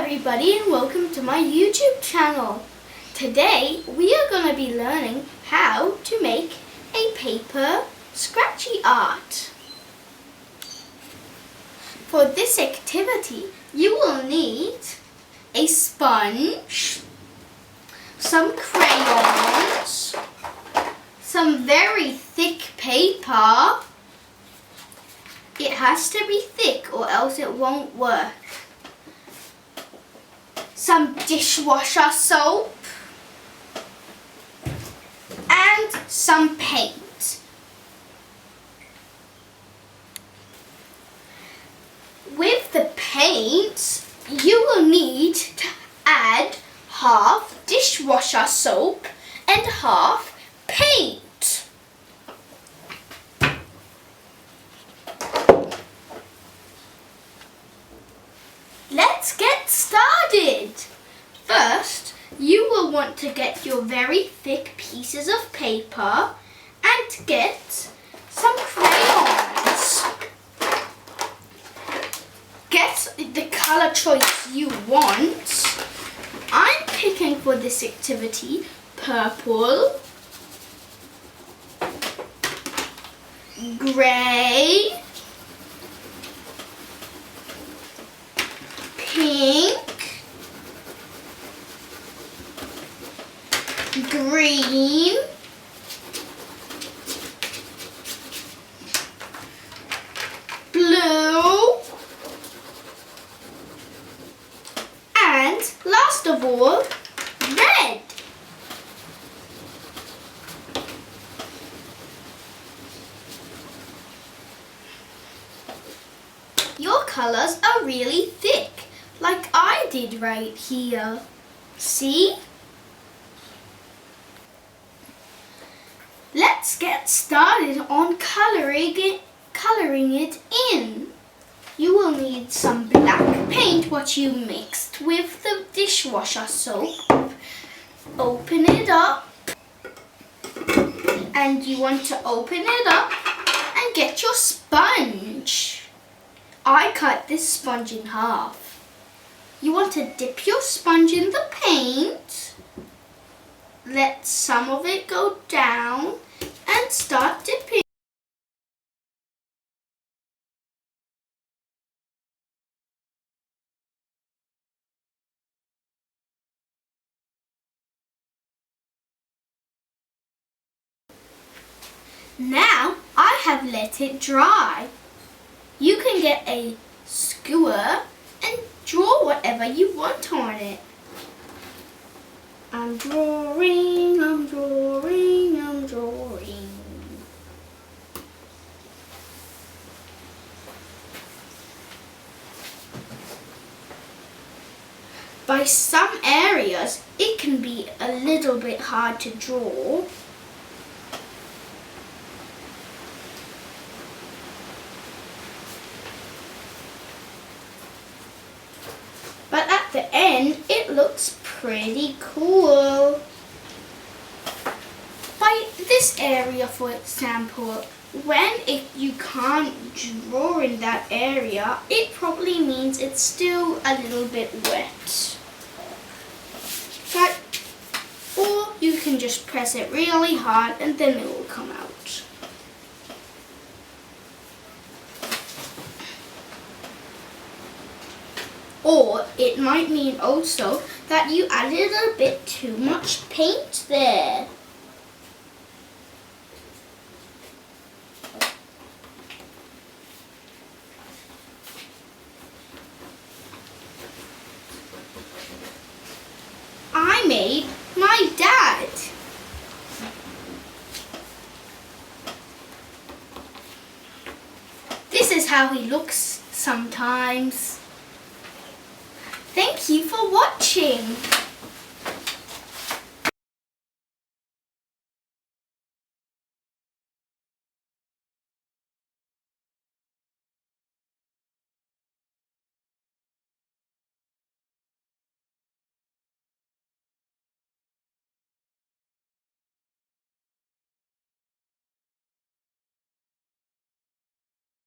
everybody and welcome to my YouTube channel. Today we are going to be learning how to make a paper scratchy art. For this activity you will need a sponge, some crayons, some very thick paper. It has to be thick or else it won't work. Some dishwasher soap and some paint. With the paint, you will need to add half dishwasher soap and half paint. Let's get started. First, you will want to get your very thick pieces of paper and get some crayons. Get the color choice you want. I'm picking for this activity purple, grey, pink, green, blue, and last of all, red. Your colors are really thick, like I did right here. See? Let's get started on coloring it in. You will need some black paint, what you mixed with the dishwasher soap. Open it up. And you want to open it up and get your sponge. I cut this sponge in half. You want to dip your sponge in the paint, let some of it go down and start dipping. Now I have let it dry. You can get a skewer and draw whatever you want on it. I'm drawing, I'm drawing, I'm drawing. By some areas, it can be a little bit hard to draw. But at the end, it looks pretty cool. By this area, for example, when you can't draw in that area, it probably means it's still a little bit wet. Or you can just press it really hard and then it will come out. Or it might mean also that you added a bit too much paint there. I made my dad. This is how he looks sometimes. Thank you for watching.